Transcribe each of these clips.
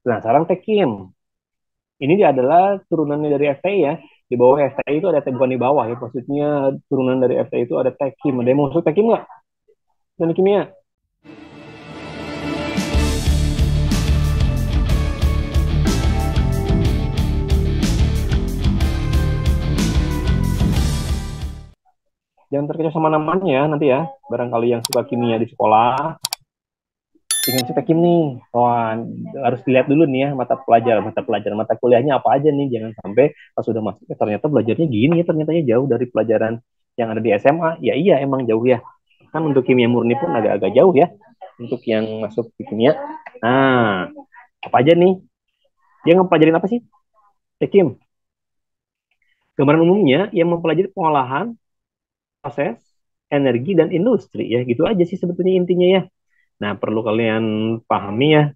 Nah, sekarang Tekim. Ini dia adalah turunannya dari FTI ya. Di bawah FTI itu ada, bukan di bawah ya, maksudnya turunan dari FTI itu ada Tekim. Ada yang mau masuk Tekim nggak? Dan kimia. Jangan terkecoh sama namanya ya, nanti ya. Barangkali yang suka kimia di sekolah, ingin si Tekim nih. Wah, harus dilihat dulu nih ya mata kuliahnya apa aja nih. Jangan sampai pas sudah masuk ternyata belajarnya gini ya, ternyata ya jauh dari pelajaran yang ada di SMA. Ya iya emang jauh ya. Kan untuk kimia murni pun agak-agak jauh ya untuk yang masuk di kimia. Nah, apa aja nih? Dia ngepelajarin apa sih? Tekim. Gambaran umumnya yang mempelajari pengolahan, proses, energi dan industri ya. Gitu aja sih sebetulnya intinya ya. Nah, perlu kalian pahami ya,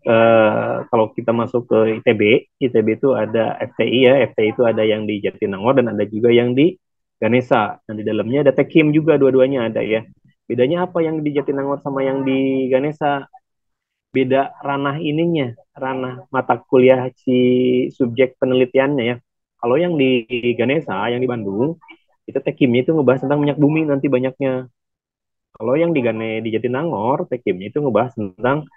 kalau kita masuk ke ITB, ITB itu ada FTI ya, FTI itu ada yang di Jatinangor dan ada juga yang di Ganesa. Dan di dalamnya ada Tekim juga, dua-duanya ada ya. Bedanya apa yang di Jatinangor sama yang di Ganesa? Beda ranah ininya, ranah mata kuliah si subjek penelitiannya ya. Kalau yang di Ganesa, yang di Bandung, itu Tekimnya itu ngebahas tentang minyak bumi nanti banyaknya. Kalau yang di Jatinangor, Tekimnya itu ngebahas tentang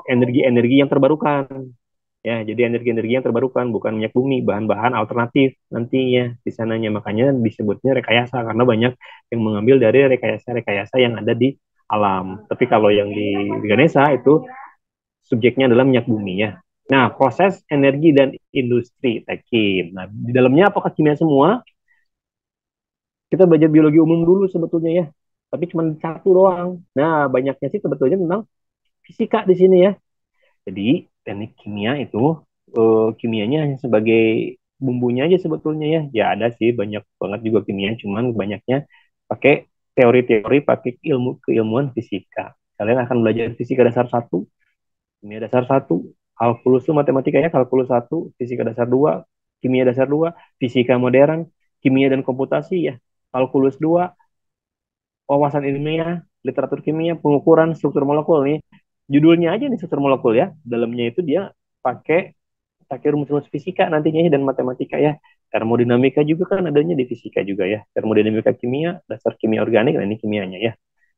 energi-energi yang terbarukan. Ya, jadi energi-energi yang terbarukan bukan minyak bumi, bahan-bahan alternatif nantinya di sananya. Makanya disebutnya rekayasa karena banyak yang mengambil dari rekayasa-rekayasa yang ada di alam. Tapi kalau yang di Ganesha itu subjeknya adalah minyak bumi ya. Nah, proses energi dan industri Tekim. Nah, di dalamnya apakah kimia semua? Kita belajar biologi umum dulu sebetulnya ya. Tapi cuma satu doang. Nah, banyaknya sih sebetulnya tentang fisika di sini ya. Jadi teknik kimia itu kimianya hanya sebagai bumbunya aja sebetulnya ya. Ya ada sih banyak banget juga kimia, cuman banyaknya pakai teori-teori, pakai ilmu keilmuan fisika. Kalian akan belajar fisika dasar satu, kimia dasar satu, kalkulus itu matematika ya, kalkulus satu, fisika dasar dua, kimia dasar dua, fisika modern, kimia dan komputasi ya, kalkulus dua, wawasan ilmiah, literatur kimia, pengukuran struktur molekul nih. Judulnya aja nih struktur molekul ya. Dalamnya itu dia pakai pakai rumus-rumus fisika nantinya dan matematika ya. Termodinamika juga kan adanya di fisika juga ya. Termodinamika kimia, dasar kimia organik, nah ini kimianya ya.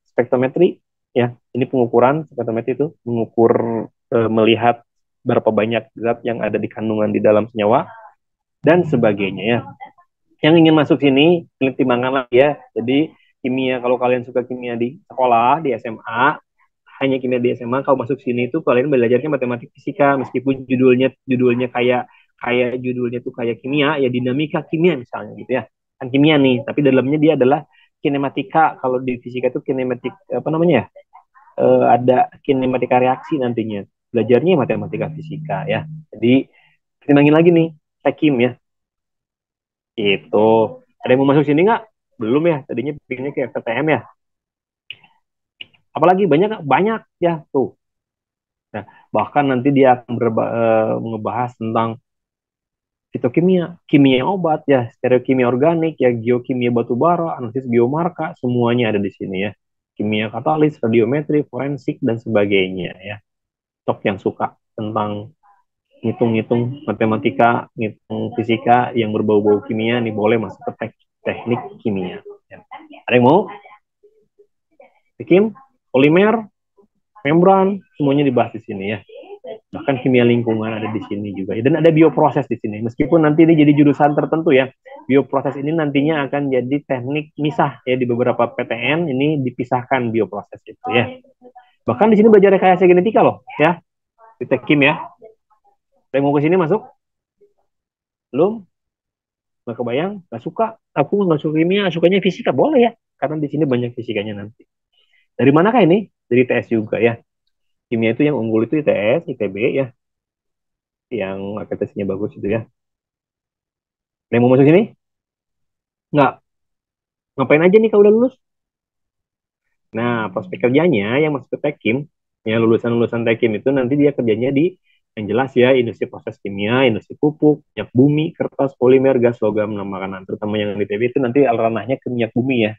Spektrometri ya, ini pengukuran spektrometri itu mengukur melihat berapa banyak zat yang ada di kandungan di dalam senyawa dan sebagainya ya. Yang ingin masuk sini, timbangan lah ya. Jadi kimia, kalau kalian suka kimia di sekolah, di SMA, hanya kimia di SMA, kalau masuk sini itu kalian belajarnya matematik fisika, meskipun judulnya judulnya kayak kayak judulnya tuh kayak kimia, ya dinamika kimia misalnya gitu ya. Kan kimia nih, tapi dalamnya dia adalah kinematika. Kalau di fisika itu kinematik apa namanya ya? Ada kinematika reaksi nantinya. Belajarnya matematika fisika ya. Jadi pertimbangin lagi nih, Tekim ya. Itu. Ada yang mau masuk sini nggak? Belum ya. Tadinya pikirnya kayak PTM ya. Apalagi banyak banyak ya tuh. Nah, bahkan nanti dia akan ngebahas tentang fitokimia, kimia obat ya, stereokimia organik ya, geokimia batu bara, analisis biomarka, semuanya ada di sini ya. Kimia katalis, radiometri, forensik dan sebagainya ya. Tok yang suka tentang ngitung-ngitung matematika, ngitung fisika yang berbau-bau kimia nih boleh masuk ke teknik kimia. Ya. Ada yang mau? Bikin polimer, membran, semuanya dibahas di sini ya. Bahkan kimia lingkungan ada di sini juga. Dan ada bioproses di sini. Meskipun nanti ini jadi jurusan tertentu ya, bioproses ini nantinya akan jadi teknik misah ya di beberapa PTN ini dipisahkan bioproses itu ya. Bahkan di sini belajar rekayasa genetika loh ya, di Tekim ya. Saya mau ke sini masuk? Belum? Nggak kebayang? Nggak suka? Aku nggak suka kimia, sukanya fisika. Boleh ya, karena di sini banyak fisikanya nanti. Dari manakah ini? Dari ITS juga ya. Kimia itu yang unggul itu ITS, ITB ya, yang akreditasinya bagus itu ya. Yang mau masuk sini? Nggak. Ngapain aja nih kalau udah lulus? Nah, prospek kerjanya yang masuk ke Tekim, ya lulusan-lulusan Tekim itu nanti dia kerjanya di yang jelas ya industri proses kimia, industri pupuk, minyak bumi, kertas, polimer, gas, logam, nah, makanan. Terutama yang di TB itu nanti ranahnya ke minyak bumi ya.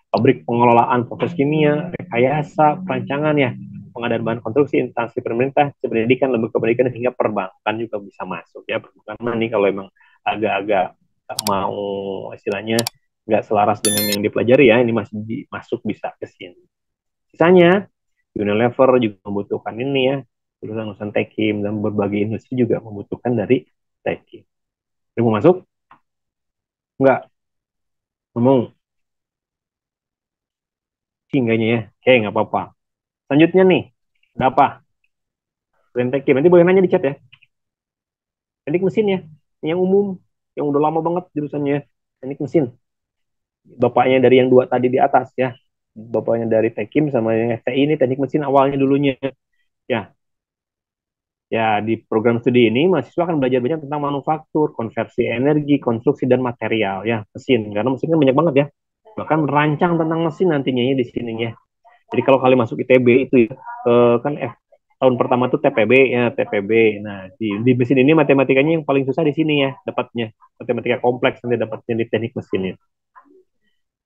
Pabrik pengelolaan proses kimia, rekayasa, perancangan ya. pengadaan bahan konstruksi, instansi pemerintah, pendidikan, lembaga pendidikan, hingga perbankan juga bisa masuk ya. Perbankan nih kalau emang agak-agak mau istilahnya nggak selaras dengan yang dipelajari ya, ini masih masuk bisa ke sini. Sisanya Unilever juga membutuhkan ini ya, lulusan Tekim, dan berbagai industri juga membutuhkan dari Tekim. Mau masuk? Enggak, ngomong singgahnya ya. Oke, nggak apa-apa. Selanjutnya nih, ada apa? Kalian Tekim, nanti boleh nanya di chat ya. Teknik mesin ya, yang umum, yang udah lama banget jurusannya, teknik mesin. Bapaknya dari yang dua tadi di atas ya. Bapaknya dari Tekim sama yang FTI ini teknik mesin awalnya dulunya. Ya, ya, di program studi ini mahasiswa akan belajar banyak tentang manufaktur, konversi energi, konstruksi dan material ya, mesin. Karena mesin kan banyak banget ya. Bahkan merancang tentang mesin nantinya ya di sini ya. Jadi kalau kalian masuk ITB itu ya, kan tahun pertama tuh TPB ya, TPB. Nah, di mesin ini matematikanya yang paling susah di sini ya dapatnya. Matematika kompleks nanti dapatnya di teknik mesin ini.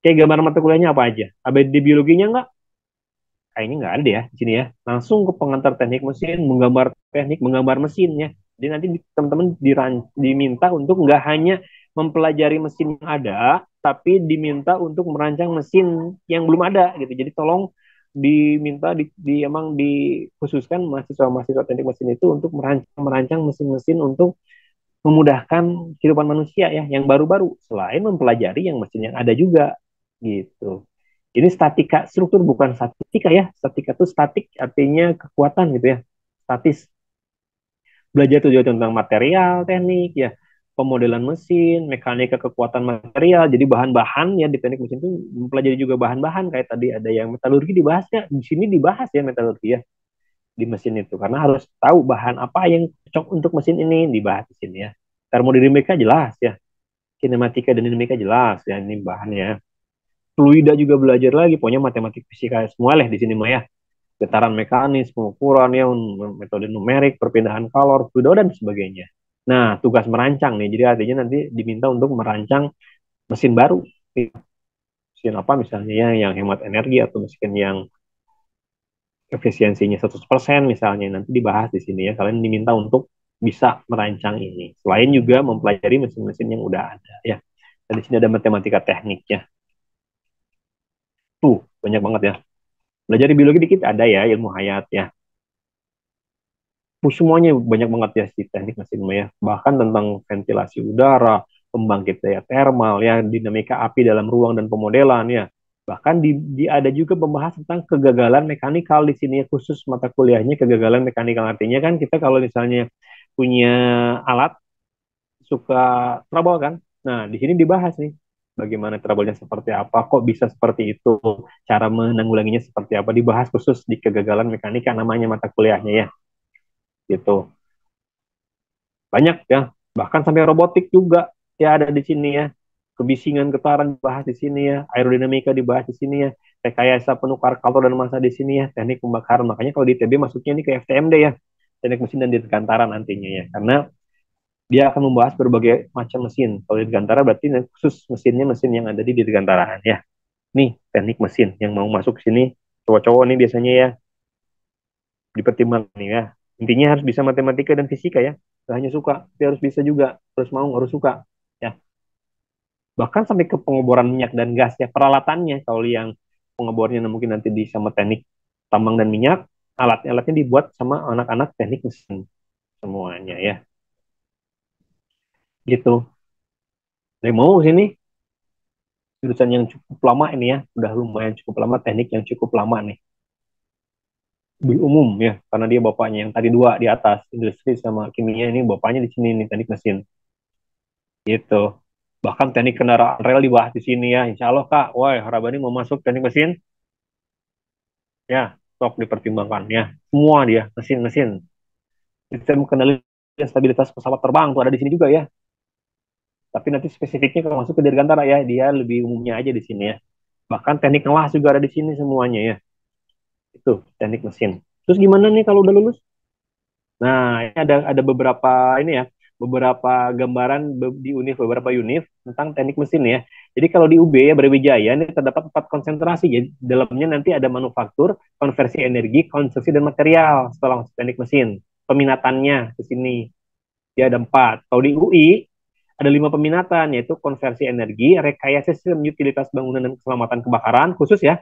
Kayak gambar mata kuliahnya apa aja? Ada di biologinya nggak? Kayaknya nggak ada ya di sini ya. Langsung ke pengantar teknik mesin, menggambar teknik, menggambar mesinnya. Jadi nanti teman-teman diminta untuk nggak hanya mempelajari mesin yang ada, tapi diminta untuk merancang mesin yang belum ada gitu. Jadi tolong diminta emang dikhususkan mahasiswa-mahasiswa teknik mesin itu untuk merancang mesin-mesin untuk memudahkan kehidupan manusia ya yang baru-baru selain mempelajari yang mesin yang ada juga gitu. Ini statika struktur bukan statika ya. Statika itu statik artinya kekuatan gitu ya. Statis. Belajar tuh juga tentang material, teknik ya, pemodelan mesin, mekanika kekuatan material. Jadi bahan-bahan ya di teknik mesin itu mempelajari juga bahan-bahan kayak tadi ada yang metalurgi dibahas ya. Di sini dibahas ya metalurgi ya di mesin itu karena harus tahu bahan apa yang cocok untuk mesin ini dibahas di sini ya. Termodinamika jelas ya. Kinematika dan dinamika jelas ya ini bahannya. Fluida juga belajar lagi, pokoknya matematik fisika semua lah di sini mah ya. Getaran mekanis, pengukuran ya, metode numerik, perpindahan kalor, fluida dan sebagainya. Nah, tugas merancang nih, jadi artinya nanti diminta untuk merancang mesin baru. Mesin apa misalnya ya, yang hemat energi atau mesin yang efisiensinya 100% misalnya, nanti dibahas di sini ya. Kalian diminta untuk bisa merancang ini. Selain juga mempelajari mesin-mesin yang udah ada ya. Dan di sini ada matematika tekniknya. Tuh, banyak banget ya. Belajar di biologi dikit ada ya, ilmu hayat ya. Semuanya banyak banget ya si teknik mesin ya. Bahkan tentang ventilasi udara, pembangkit daya termal ya, dinamika api dalam ruang dan pemodelan ya. Bahkan ada juga pembahas tentang kegagalan mekanikal di sini khusus mata kuliahnya kegagalan mekanikal artinya kan kita kalau misalnya punya alat suka trouble kan. Nah, di sini dibahas nih bagaimana trouble-nya seperti apa, kok bisa seperti itu, cara menanggulanginya seperti apa, dibahas khusus di kegagalan mekanika namanya mata kuliahnya ya. Gitu. Banyak ya, bahkan sampai robotik juga ya ada di sini ya. Kebisingan getaran dibahas di sini ya, aerodinamika dibahas di sini ya, rekayasa penukar kalor dan massa di sini ya, teknik pembakaran. Makanya kalau di TB masuknya ini ke FTMD ya, teknik mesin dan dirgantara nantinya ya, karena dia akan membahas berbagai macam mesin. Kalau dirgantara berarti khusus mesinnya mesin yang ada di dirgantaraan ya. Nih teknik mesin yang mau masuk ke sini cowok-cowok nih biasanya ya dipertimbangkan nih ya. Intinya harus bisa matematika dan fisika ya. Gak hanya suka, tapi harus bisa juga. Harus mau, harus suka. Ya. Bahkan sampai ke pengeboran minyak dan gas ya. Peralatannya, kalau yang pengebornya mungkin nanti di sama teknik tambang dan minyak, alat-alatnya dibuat sama anak-anak teknik mesin semuanya ya. Gitu. Dari mau sini, jurusan yang cukup lama ini ya. Udah lumayan cukup lama, teknik yang cukup lama nih. Lebih umum ya, karena dia bapaknya yang tadi dua di atas, industri sama kimia ini bapaknya di sini nih, teknik mesin. Gitu. Bahkan teknik kendaraan rel dibahas di sini ya. Insya Allah Kak, wah Harabani mau masuk teknik mesin, ya top dipertimbangkan ya. Semua dia mesin-mesin. Sistem kendali stabilitas pesawat terbang tuh ada di sini juga ya. Tapi nanti spesifiknya kalau masuk ke Dirgantara ya, dia lebih umumnya aja di sini ya. Bahkan teknik ngelas juga ada di sini semuanya ya. Itu teknik mesin. Terus gimana nih kalau udah lulus? Nah, ini ada beberapa ini ya, beberapa gambaran di beberapa univ tentang teknik mesin ya. Jadi kalau di UB ya Brawijaya ini terdapat 4 konsentrasi. Jadi dalamnya nanti ada manufaktur, konversi energi, konstruksi dan material setelah masuk teknik mesin. Peminatannya di sini ya ada 4. Kalau di UI ada 5 peminatan, yaitu konversi energi, rekayasa sistem utilitas bangunan dan keselamatan kebakaran khusus ya,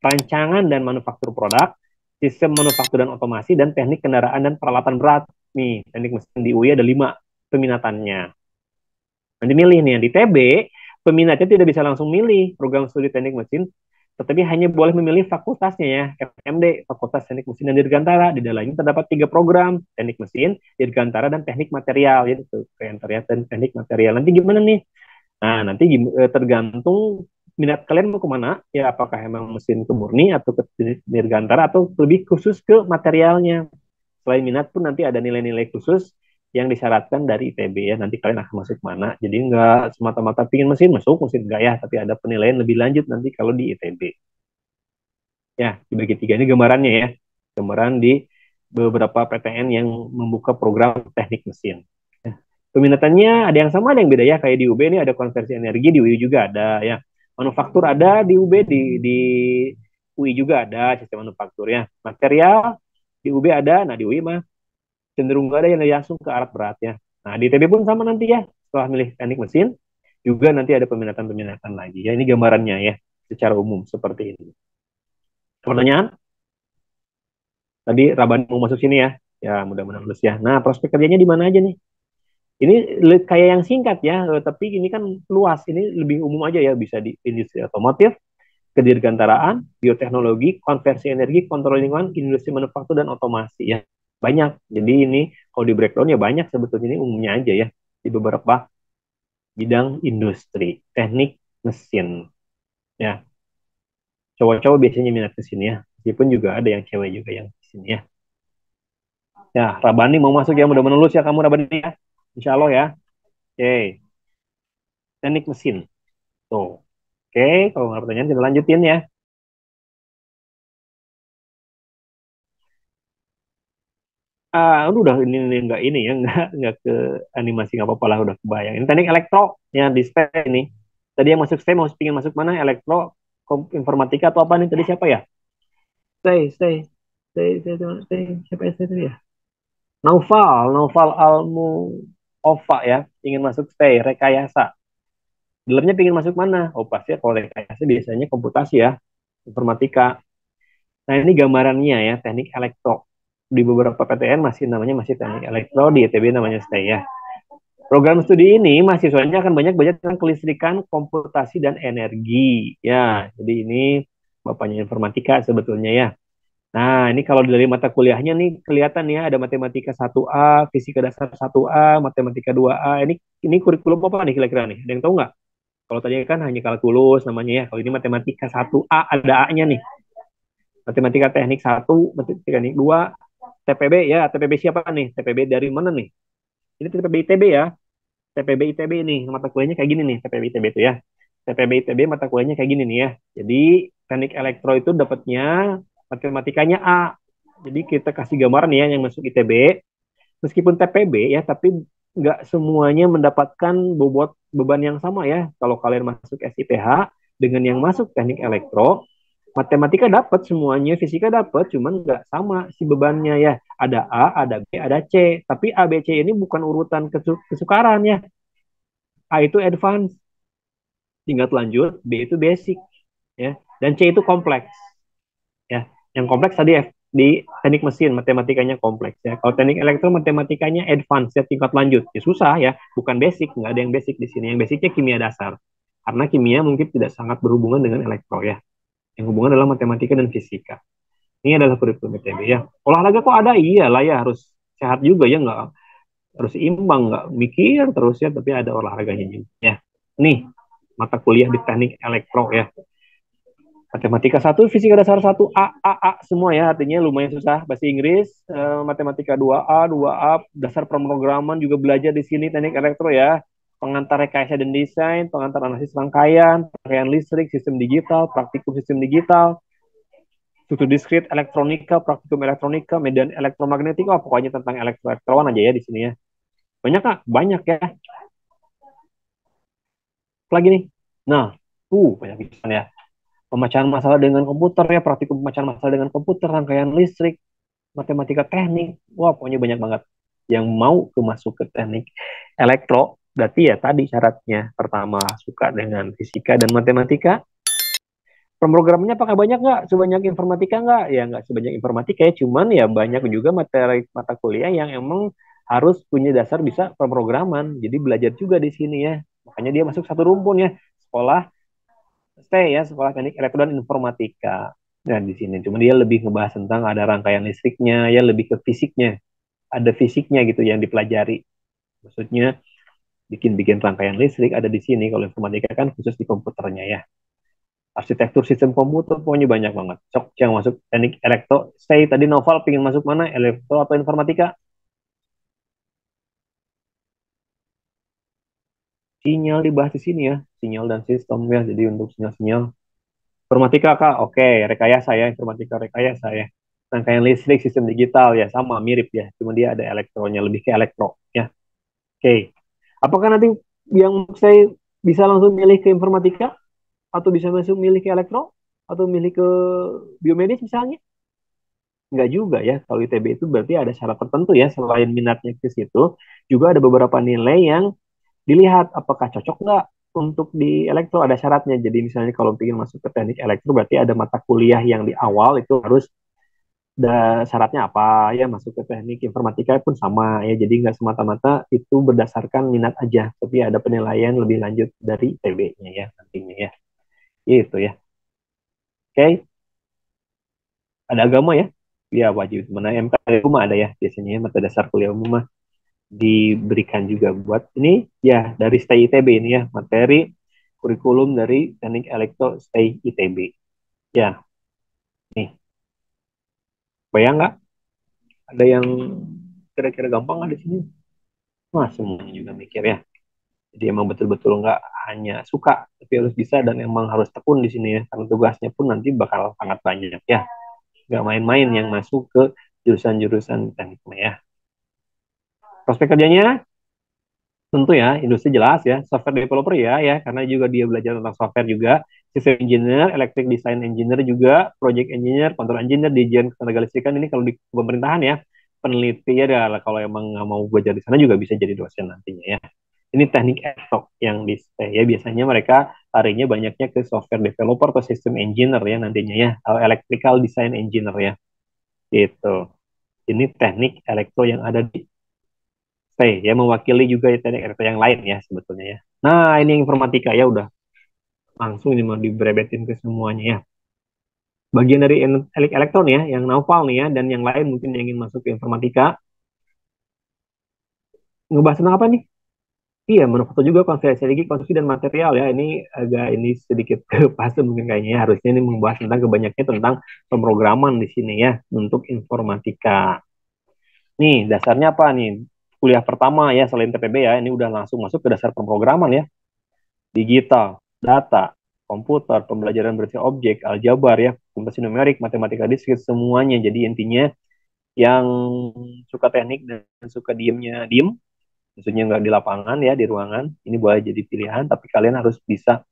rancangan dan manufaktur produk, sistem manufaktur dan otomasi, dan teknik kendaraan dan peralatan berat. Nih, teknik mesin di UI ada 5 peminatannya. Nanti milih nih, di TB, peminatnya tidak bisa langsung milih program studi teknik mesin, tetapi hanya boleh memilih fakultasnya ya, FMD, Fakultas Teknik Mesin dan Dirgantara. Di dalamnya terdapat 3 program, teknik mesin, Dirgantara, dan teknik material. Jadi dan teknik material. Nanti gimana nih? Nah, nanti tergantung minat kalian mau kemana, ya apakah emang mesin ke murni atau ke Dirgantara atau lebih khusus ke materialnya. Selain minat pun nanti ada nilai-nilai khusus yang disyaratkan dari ITB ya. Nanti kalian akan masuk mana. Jadi nggak semata-mata pingin mesin masuk, mesin enggak ya. Tapi ada penilaian lebih lanjut nanti kalau di ITB. Ya, dibagi 3 ini gambarannya ya. Gambaran di beberapa PTN yang membuka program teknik mesin. Ya. Peminatannya ada yang sama, ada yang beda ya. Kayak di UB ini ada konversi energi, di UI juga ada ya. Manufaktur ada di UB, di UI juga ada sistem manufaktur ya. Material di UB ada, nah di UI mah cenderung nggak ada yang langsung ke alat berat ya. Nah di ITB pun sama nanti ya, setelah milih teknik mesin juga nanti ada peminatan-peminatan lagi ya. Ini gambarannya ya, secara umum seperti ini. Pertanyaan? Tadi Rabani mau masuk sini ya, ya mudah-mudahan lulus ya. Nah prospek kerjanya di mana aja nih? Ini kayak yang singkat ya, tapi ini kan luas. Ini lebih umum aja ya, bisa di industri otomotif, kedirgantaraan, bioteknologi, konversi energi, kontrol lingkungan, industri manufaktur, dan otomasi ya. Banyak. Jadi ini kalau di breakdown ya banyak sebetulnya, ini umumnya aja ya. Di beberapa bidang industri, teknik mesin. Ya, cowok-cowok biasanya minat ke sini ya. Meskipun juga ada yang cewek juga yang di sini ya. Ya, Rabani mau masuk ya, mudah-mudahan lulus ya kamu Rabani ya. Insya Allah ya. Oke, teknik mesin. Tuh. Oke, kalau nggak ada pertanyaan kita lanjutin ya. Udah ini ini ya nggak ke animasi nggak apa-apa lah, udah kebayang. Ini teknik elektro ya di STEM ini. Tadi yang masuk STEM mau pingin masuk mana? Elektro, informatika atau apa nih? Tadi siapa ya? Stay. Siapa ya tadi ya? Naufal Almu Ova ya, ingin masuk stay rekayasa. Dalamnya pingin masuk mana? Oh pasti ya, kalau rekayasa biasanya komputasi ya, informatika. Nah ini gambarannya ya, teknik elektro. Di beberapa PTN masih teknik elektro, di ITB namanya stay ya. Program studi ini mahasiswanya akan banyak belajar tentang kelistrikan, komputasi, dan energi. Ya, jadi ini bapaknya informatika sebetulnya ya. Nah, ini kalau dari mata kuliahnya nih kelihatan ya, ada matematika 1A, fisika dasar 1A, matematika 2A. Ini kurikulum apa nih kira-kira nih? Ada yang tahu nggak? Kalau tadi kan hanya kalkulus namanya ya. Kalau ini matematika 1A, ada A-nya nih. Matematika teknik 1, matematika teknik 2, TPB ya. TPB siapa nih? TPB dari mana nih? Ini TPB ITB ya. TPB ITB nih, mata kuliahnya kayak gini nih, TPB ITB itu ya. TPB ITB mata kuliahnya kayak gini nih ya. Jadi teknik elektro itu dapatnya matematikanya A. Jadi kita kasih gambaran ya yang masuk ITB, meskipun TPB ya, tapi nggak semuanya mendapatkan bobot beban yang sama ya. Kalau kalian masuk SIPH dengan yang masuk teknik elektro, matematika dapat semuanya, fisika dapat, cuman nggak sama si bebannya ya. Ada A, ada B, ada C. Tapi A, B, C ini bukan urutan kesukaran ya. A itu advance, tingkat lanjut, B itu basic ya, dan C itu kompleks ya. Yang kompleks tadi F, di teknik mesin matematikanya kompleks ya. Kalau teknik elektro matematikanya advance ya, tingkat lanjut. Ya susah ya, bukan basic, nggak ada yang basic di sini. Yang basicnya kimia dasar. Karena kimia mungkin tidak sangat berhubungan dengan elektro ya. Yang hubungan adalah matematika dan fisika. Ini adalah kurikulum ITB ya. Olahraga kok ada? Iyalah ya, harus sehat juga ya, nggak harus imbang, nggak mikir terus ya, tapi ada olahraganya juga ya. Nih, mata kuliah di teknik elektro ya. Matematika 1, fisika dasar 1 A semua ya, artinya lumayan susah. Bahasa Inggris, matematika 2A, dasar pemrograman juga belajar di sini teknik elektro ya. Pengantar rekayasa dan desain, pengantar analisis rangkaian listrik, sistem digital, praktikum sistem digital, struktur diskrit, elektronika, praktikum elektronika, medan elektromagnetika, pokoknya tentang elektroan aja ya di sini ya. Banyak Kak? Banyak ya. Lagi nih. Nah, banyak pisan ya. Pemecahan masalah dengan komputer ya, praktikum pemecahan masalah dengan komputer, rangkaian listrik, matematika teknik. Wah, pokoknya banyak banget. Yang mau ke masuk ke teknik elektro, berarti ya tadi syaratnya. Pertama, suka dengan fisika dan matematika. Pemrogramannya apakah banyak nggak? Sebanyak informatika nggak? Ya nggak sebanyak informatika ya, cuman ya banyak juga materi mata kuliah yang emang harus punya dasar bisa pemrograman. Jadi belajar juga di sini ya. Makanya dia masuk satu rumpun ya. Sekolah stay ya, sekolah teknik elektro dan informatika. Nah, di sini cuma dia lebih ngebahas tentang ada rangkaian listriknya, ya lebih ke fisiknya. Ada fisiknya gitu yang dipelajari. Maksudnya bikin-bikin rangkaian listrik ada di sini. Kalau informatika kan khusus di komputernya ya. Arsitektur sistem komputer pokoknya banyak banget. Cok yang masuk teknik elektro. Stay tadi Noval pingin masuk mana? Elektro atau informatika? Sinyal dibahas di sini ya. Sinyal dan sistem ya. Jadi untuk sinyal-sinyal. Informatika kak, oke. Rekayasa ya. Informatika rekayasa ya. Rangkaian listrik, sistem digital ya. Sama, mirip ya. Cuma dia ada elektronya. Lebih ke elektro ya. Oke. Apakah nanti yang saya bisa langsung milih ke informatika? Atau bisa masuk milih ke elektro? Atau milih ke biomedis misalnya? Enggak juga ya. Kalau ITB itu berarti ada syarat tertentu ya. Selain minatnya ke situ, juga ada beberapa nilai yang dilihat apakah cocok nggak untuk di elektro, ada syaratnya. Jadi misalnya kalau ingin masuk ke teknik elektro berarti ada mata kuliah yang di awal itu harus syaratnya apa ya, masuk ke teknik informatika pun sama ya. Jadi nggak semata-mata itu berdasarkan minat aja, tapi ada penilaian lebih lanjut dari TB-nya ya nantinya ya. Itu ya. Oke, ada agama ya. Ya wajib mana MKU mah ada ya biasanya ya, mata dasar kuliah umum mah diberikan juga buat ini ya dari Stay ITB ini ya, materi kurikulum dari teknik elektro Stay ITB. Ya, nih, bayang nggak ada yang kira-kira gampang nggak di sini? Wah, semuanya juga mikir ya. Jadi emang betul-betul nggak hanya suka, tapi harus bisa dan emang harus tekun di sini ya. Karena tugasnya pun nanti bakal sangat banyak ya. Nggak main-main yang masuk ke jurusan-jurusan tekniknya ya. Prospek kerjanya tentu ya, industri jelas ya, software developer ya, karena juga dia belajar tentang software juga, system engineer, electric design engineer juga, project engineer, control engineer, dirjen ketenaga listrikan ini kalau di pemerintahan ya, peneliti ya, kalau emang nggak mau belajar di sana juga bisa jadi dosen nantinya ya. Ini teknik ESOC yang di ya biasanya mereka larinya banyaknya ke software developer atau system engineer ya nantinya ya, atau electrical design engineer ya, gitu. Ini teknik elektro yang ada di ya mewakili juga teknik elektro yang lain ya sebetulnya ya. Nah, ini informatika ya udah langsung ini mau dibrebetin ke semuanya ya. Bagian dari elektron ya, yang Naufal nih ya, dan yang lain mungkin yang ingin masuk ke informatika. Ngebahas tentang apa nih? Iya, manufaktur juga konstruksi lagi, konstruksi dan material ya. Ini agak ini sedikit ke mungkin kayaknya ya. Harusnya ini membahas tentang kebanyakan tentang pemrograman di sini ya untuk informatika. Nih, dasarnya apa nih? Kuliah pertama ya selain TPB ya, ini udah langsung masuk ke dasar pemrograman ya. Digital, data, komputer, pembelajaran berbasis objek, aljabar ya, komputasi numerik, matematika diskrit semuanya. Jadi intinya yang suka teknik dan suka diemnya diem, maksudnya nggak di lapangan ya di ruangan, ini boleh jadi pilihan. Tapi kalian harus bisa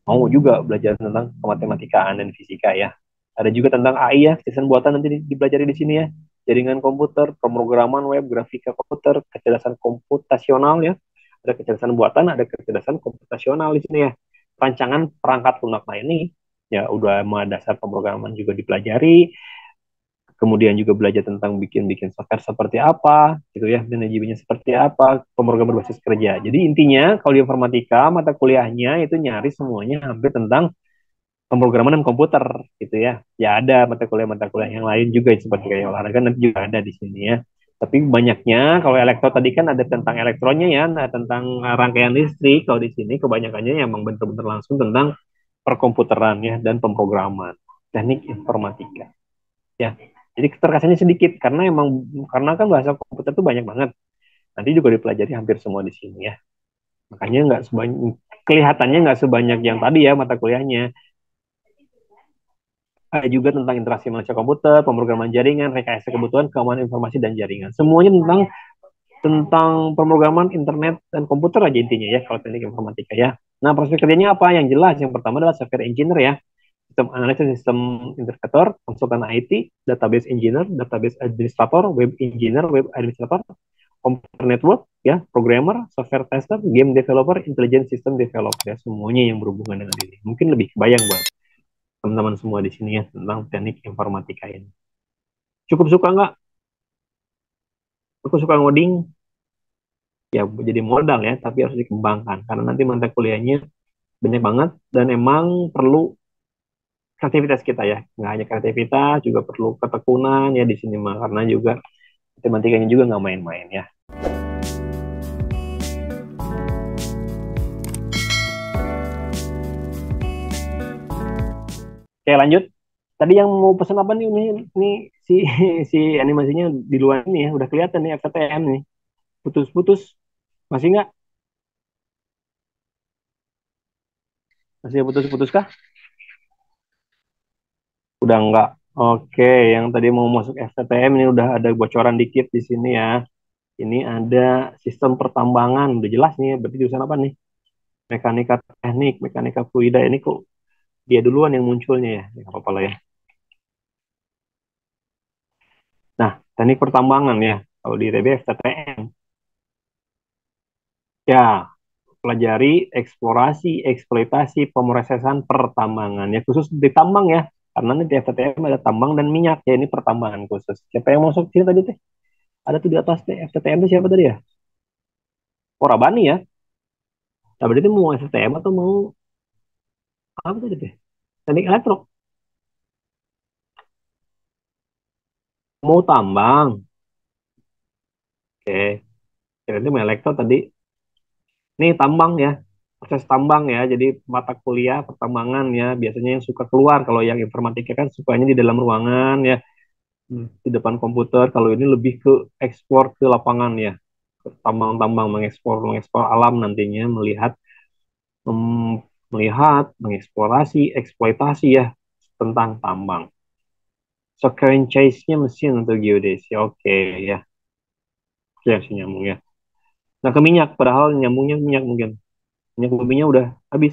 mau juga belajar tentang kematematikaan dan fisika ya. Ada juga tentang AI ya, kecerdasan buatan nanti dipelajari di sini ya. Jaringan komputer, pemrograman web, grafika komputer, kecerdasan komputasional ya. Ada kecerdasan buatan, ada kecerdasan komputasional di sini ya. Rancangan perangkat lunak nah ini ya udah sama dasar pemrograman juga dipelajari, kemudian juga belajar tentang bikin-bikin software seperti apa, gitu ya, manajemennya seperti apa, pemrograman berbasis kerja. Jadi intinya kalau di informatika mata kuliahnya itu nyari semuanya hampir tentang pemrograman dan komputer, gitu ya. Ya ada mata kuliah yang lain juga seperti kayak olahraga nanti juga ada di sini ya. Tapi banyaknya kalau elektro tadi kan ada tentang elektronnya ya, nah tentang rangkaian listrik. Kalau di sini kebanyakannya emang benar-benar langsung tentang perkomputeran ya dan pemrograman, teknik informatika. Ya, jadi keterkaitannya sedikit karena kan bahasa komputer itu banyak banget. Nanti juga dipelajari hampir semua di sini ya. Makanya nggak sebanyak kelihatannya nggak sebanyak yang tadi ya mata kuliahnya. Ada juga tentang interaksi manusia komputer, pemrograman jaringan, rekayasa kebutuhan, keamanan informasi dan jaringan. Semuanya tentang pemrograman internet dan komputer aja intinya ya kalau teknik informatika ya. Nah, prospek kerjanya apa? Yang jelas, yang pertama adalah software engineer ya, sistem analisis, sistem integrator, konsultan IT, database engineer, database administrator, web engineer, web administrator, computer network, ya, programmer, software tester, game developer, intelligent system developer, ya, semuanya yang berhubungan dengan ini. Mungkin lebih kebayang buat teman-teman semua di sini ya tentang teknik informatika ini. Cukup suka nggak? Cukup suka ngoding? Ya, jadi modal ya, tapi harus dikembangkan karena nanti mata kuliahnya banyak banget dan emang perlu kreativitas kita ya. Nggak hanya kreativitas, juga perlu ketekunan ya di sini mah karena juga matematikanya juga nggak main-main ya. Oke, lanjut. Tadi yang mau pesan apa nih? Ini si si animasinya di luar ini ya, udah kelihatan nih FTTM nih. Putus-putus. Masih nggak? Masih putus-putus kah? Udah nggak. Oke, yang tadi mau masuk FTTM ini udah ada bocoran dikit di sini ya. Ini ada sistem pertambangan, udah jelas nih ya. Berarti jurusan apa nih? Mekanika teknik, mekanika fluida. Ini kok dia duluan yang munculnya ya? Ya, nggak apa-apa lah ya. Nah, teknik pertambangan ya. Kalau di ITB FTTM. Ya, pelajari eksplorasi, eksploitasi, pemrosesan pertambangan ya khusus di tambang ya karena nanti FTTM ada tambang dan minyak ya ini pertambangan khusus. Siapa yang masuk sini tadi teh? Ada tuh di atas teh FTTM itu siapa tadi ya? Oh Rabani ya. Nah, berarti mau FTTM atau mau apa tadi teh? Teknik elektro. Mau tambang. Oke. Jadi mau elektro tadi. Ini tambang ya. Proses tambang ya. Jadi mata kuliah pertambangan ya. Biasanya yang suka keluar kalau yang informatika kan sukanya di dalam ruangan ya. Di depan komputer. Kalau ini lebih ke ekspor ke lapangan ya, tambang-tambang mengekspor mengekspor alam nantinya melihat melihat mengeksplorasi eksploitasi ya tentang tambang. So current chase-nya mesin untuk geodesi. Oke ya, ya sih nyambung ya. Nah ke minyak, padahal nyambungnya minyak mungkin minyak buminya udah habis.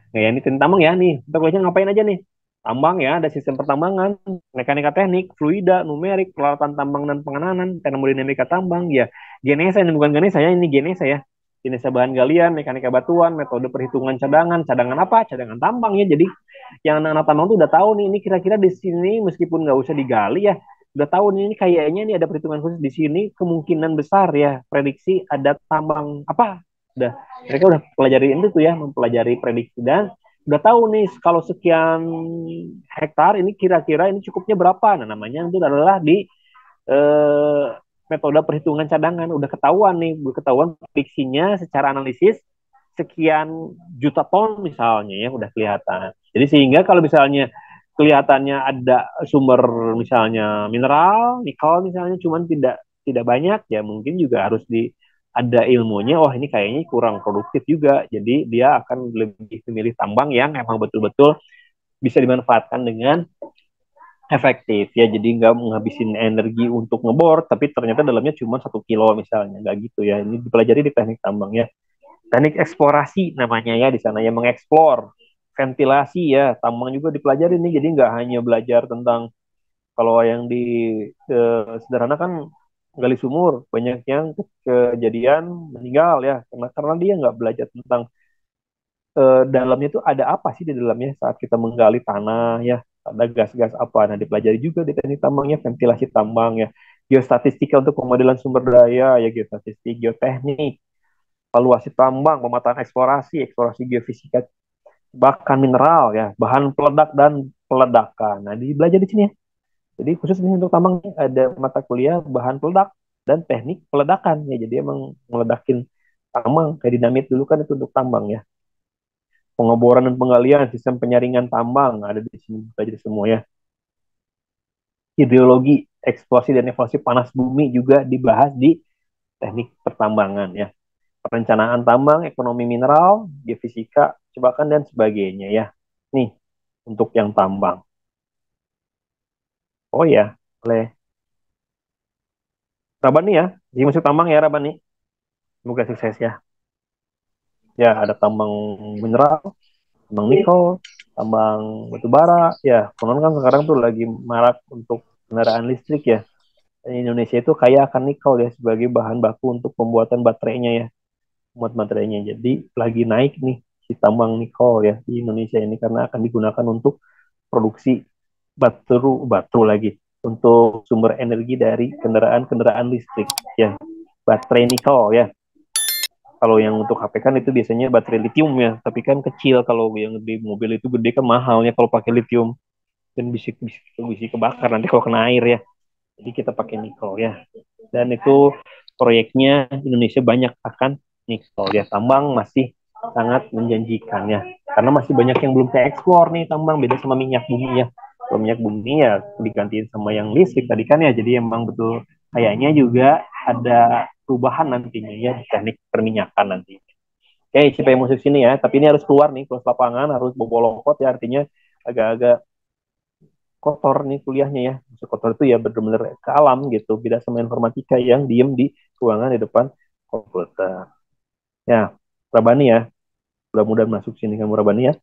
Nah, ya, ini tambang ya nih. Kita kuliahnya ngapain aja nih? Tambang ya, ada sistem pertambangan, mekanika teknik, fluida, numerik, peralatan tambang dan pengenalan, termodinamika tambang, ya. Genesa ini bukan genesa ya, ini genesa ya. Genesa bahan galian, mekanika batuan, metode perhitungan cadangan, cadangan apa? Cadangan tambang ya. Jadi yang anak-anak tambang tuh udah tahu nih, ini kira-kira di sini meskipun nggak usah digali ya, udah tahu nih ini kayaknya ini ada perhitungan khusus di sini, kemungkinan besar ya, prediksi ada tambang apa? Udah mereka udah pelajari itu tuh ya, mempelajari prediksi dan udah tahu nih kalau sekian hektar ini kira-kira ini cukupnya berapa. Nah, namanya itu adalah di eh, metode perhitungan cadangan. Udah ketahuan nih, udah ketahuan prediksinya secara analisis sekian juta ton misalnya ya udah kelihatan. Jadi sehingga kalau misalnya kelihatannya ada sumber misalnya mineral, nikel misalnya cuman tidak banyak ya mungkin juga harus ada ilmunya, oh ini kayaknya kurang produktif juga. Jadi dia akan lebih memilih tambang yang emang betul-betul bisa dimanfaatkan dengan efektif ya. Jadi nggak menghabisin energi untuk ngebor, tapi ternyata dalamnya cuma 1 kilo misalnya, nggak gitu ya. Ini dipelajari di teknik tambang ya. Teknik eksplorasi namanya ya di sana ya, mengeksplor, ventilasi ya, tambang juga dipelajari nih. Jadi nggak hanya belajar tentang kalau yang di sederhana kan gali sumur banyak yang kejadian meninggal ya karena dia nggak belajar tentang dalamnya itu ada apa sih di dalamnya saat kita menggali tanah ya ada gas-gas apa. Nah dipelajari juga di teknik tambangnya ventilasi tambang ya, geostatistika untuk pemodelan sumber daya ya, geostatistik, geoteknik, valuasi tambang, pemetaan eksplorasi, eksplorasi geofisika, bahkan mineral ya, bahan peledak dan peledakan. Nah dipelajari di sini ya. Jadi khusus ini untuk tambang ada mata kuliah bahan peledak dan teknik peledakan ya. Jadi emang meledakin tambang kayak dinamit dulu kan itu untuk tambang ya. Pengeboran dan penggalian, sistem penyaringan tambang ada di sini belajar semua ya. Hidrologi, eksplorasi dan evaluasi panas bumi juga dibahas di teknik pertambangan ya. Perencanaan tambang, ekonomi mineral, geofisika, jebakan dan sebagainya ya. Nih untuk yang tambang. Oh ya, oleh Rabani ya, jadi masuk tambang ya Rabani. Semoga sukses ya. Ya, ada tambang mineral, tambang nikel, tambang batu bara. Ya, konon kan sekarang tuh lagi marak untuk kendaraan listrik ya. Indonesia itu kaya akan nikel ya sebagai bahan baku untuk pembuatan baterainya ya, buat baterainya. Jadi lagi naik nih si tambang nikel ya di Indonesia ini karena akan digunakan untuk produksi batu lagi untuk sumber energi dari kendaraan-kendaraan listrik ya, baterai nikel ya. Kalau yang untuk HP kan itu biasanya baterai lithium ya, tapi kan kecil. Kalau yang di mobil itu gede kan mahalnya kalau pakai lithium dan bisa bisa, bisa kebakar nanti kalau kena air ya. Jadi kita pakai nikel ya. Dan itu proyeknya Indonesia banyak akan nikel ya. Tambang masih sangat menjanjikan ya. Karena masih banyak yang belum terekspor nih tambang, beda sama minyak bumi ya. Kalau minyak bumi ya digantiin sama yang listrik tadi kan ya. Jadi emang betul kayaknya juga ada perubahan nantinya ya di teknik perminyakan nanti. Oke, siapa yang masuk sini ya. Tapi ini harus keluar nih, keluar lapangan, harus bobolokot ya. Artinya agak-agak kotor nih kuliahnya ya. Maksud kotor itu ya benar-benar ke alam gitu. Beda sama informatika yang diem di ruangan di depan komputer. Ya, Rabani ya. Mudah-mudahan masuk sini kamu Rabani ya.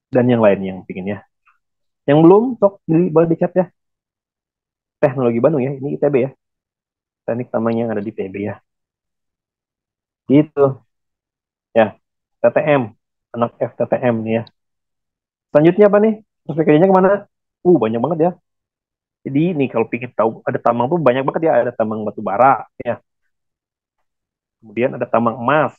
Dan yang lain yang pingin ya. Yang belum, sok boleh dicat ya. Teknologi Bandung ya. Ini ITB ya. Teknik tamanya yang ada di ITB ya. Gitu ya. TTM. Anak FTTM nih ya. Selanjutnya apa nih? Terus kerjanya kemana? Banyak banget ya. Jadi nih kalau pingin tahu ada tambang tuh banyak banget ya. Ada tambang batu bara ya. Kemudian ada tambang emas.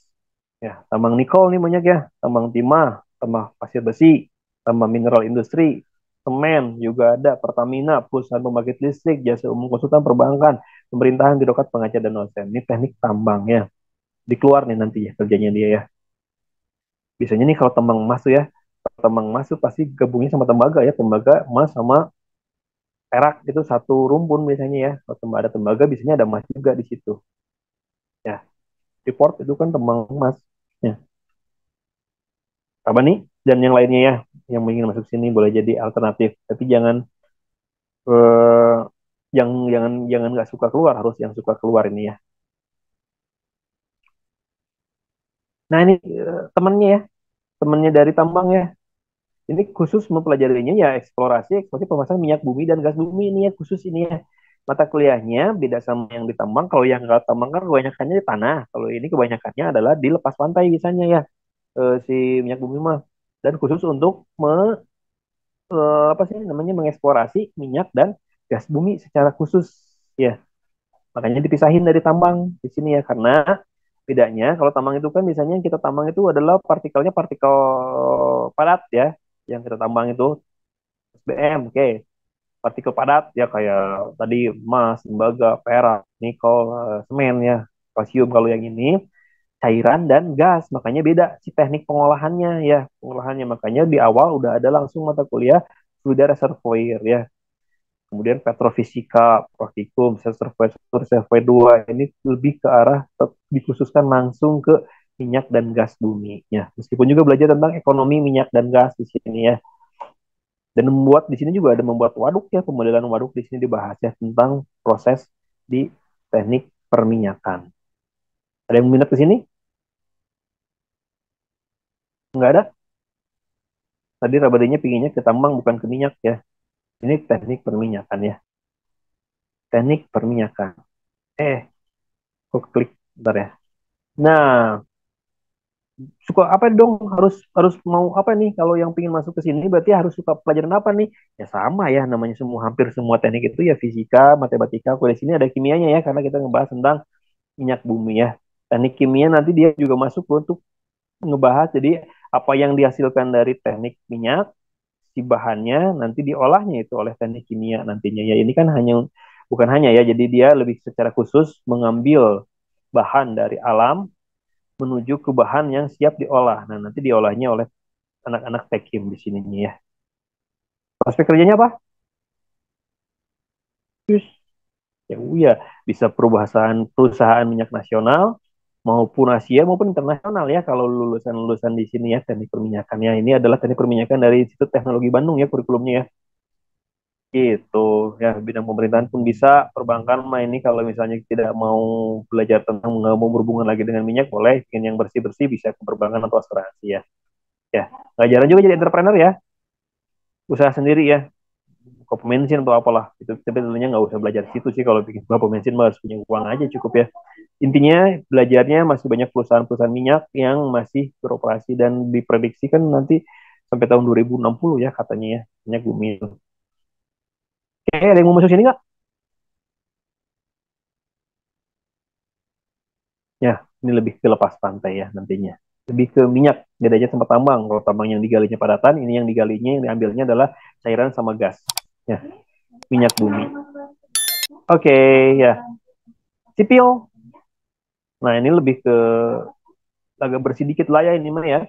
Ya, tambang nikel nih banyak ya, tambang timah, tambang pasir besi, tambang mineral industri, semen juga ada, Pertamina, perusahaan pembangkit listrik, jasa umum konsultan perbankan, pemerintahan, birokrat, pengajar dan dosen. Ini teknik tambang ya. Dikeluar nih nanti ya kerjanya dia ya. Biasanya nih kalau tambang emas tuh ya, tambang emas tuh pasti gabungnya sama tembaga ya, tembaga emas sama perak itu satu rumpun biasanya ya. Kalau ada tembaga biasanya ada emas juga di situ. Ya, Freeport itu kan tambang emas. Ya. Apa nih? Dan yang lainnya ya, yang ingin masuk sini boleh jadi alternatif, tapi eh, jangan nggak suka keluar, harus yang suka keluar ini ya. Nah ini temennya ya, temennya dari tambang ya. Ini khusus mempelajarinya ya eksplorasi, eksplorasi pemasangan minyak bumi dan gas bumi ini ya khusus ini ya. Mata kuliahnya beda sama yang di tambang. Kalau yang nggak tambang kan kebanyakannya di tanah. Kalau ini kebanyakannya adalah di lepas pantai misalnya ya si minyak bumi mah. Dan khusus untuk apa sih namanya mengeksplorasi minyak dan gas bumi secara khusus ya. Makanya dipisahin dari tambang di sini ya karena bedanya kalau tambang itu kan biasanya yang kita tambang itu adalah partikelnya partikel padat ya. Yang kita tambang itu SBM, oke. Partikel padat ya kayak tadi emas, tembaga, perak, nikel, semen ya, kalsium. Kalau yang ini cairan dan gas, makanya beda si teknik pengolahannya ya, pengolahannya. Makanya di awal udah ada langsung mata kuliah fluida reservoir ya. Kemudian petrofisika, praktikum, reservoir 1, reservoir 2 ini lebih ke arah dikhususkan langsung ke minyak dan gas bumi ya. Meskipun juga belajar tentang ekonomi minyak dan gas di sini ya. Dan membuat di sini juga ada membuat waduk ya, pemodelan waduk di sini dibahas ya tentang proses di teknik perminyakan. Ada yang minat ke sini? Enggak ada. Tadi rabadinya pinginnya ke tambang bukan ke minyak ya. Ini teknik perminyakan ya. Teknik perminyakan. Eh, kok klik bentar ya. Nah, suka apa dong harus harus mau apa nih kalau yang pingin masuk ke sini berarti harus suka pelajaran apa nih ya sama ya namanya semua hampir semua teknik itu ya fisika matematika aku di sini ada kimianya ya karena kita ngebahas tentang minyak bumi ya teknik kimia nanti dia juga masuk untuk ngebahas jadi apa yang dihasilkan dari teknik minyak si bahannya nanti diolahnya itu oleh teknik kimia nantinya ya ini kan hanya bukan hanya ya jadi dia lebih secara khusus mengambil bahan dari alam menuju ke bahan yang siap diolah. Nah, nanti diolahnya oleh anak-anak tekim di sininya ya. Prospek kerjanya apa? Terus ya, ya bisa perusahaan minyak nasional maupun Asia maupun internasional ya kalau lulusan-lulusan di sini ya, teknik perminyakan ya. Ini adalah teknik perminyakan dari Institut Teknologi Bandung ya kurikulumnya ya. Gitu ya, bidang pemerintahan pun bisa, perbankan mah ini kalau misalnya tidak mau belajar tentang, nggak mau berhubungan lagi dengan minyak, boleh bikin yang bersih bersih, bisa ke perbankan atau asuransi ya. Ya, nggak jarang juga jadi entrepreneur ya, usaha sendiri ya, kopi bensin atau apalah itu. Tapi tentunya nggak usah belajar situ sih, kalau bikin kopi bensin mah harus punya uang aja cukup ya. Intinya belajarnya masih banyak perusahaan-perusahaan minyak yang masih beroperasi, dan diprediksi kan nanti sampai tahun 2060 ya katanya ya, minyak bumi itu. Oke, ada yang mau masuk sini nggak? Ya, ini lebih ke lepas pantai ya nantinya. Lebih ke minyak, beda aja tempat tambang. Kalau tambang yang digalinya padatan, ini yang digalinya, yang diambilnya adalah cairan sama gas. Ya, minyak bumi. Oke, ya. Sipil. Nah, ini lebih ke agak bersih dikit lah ya ini mah ya.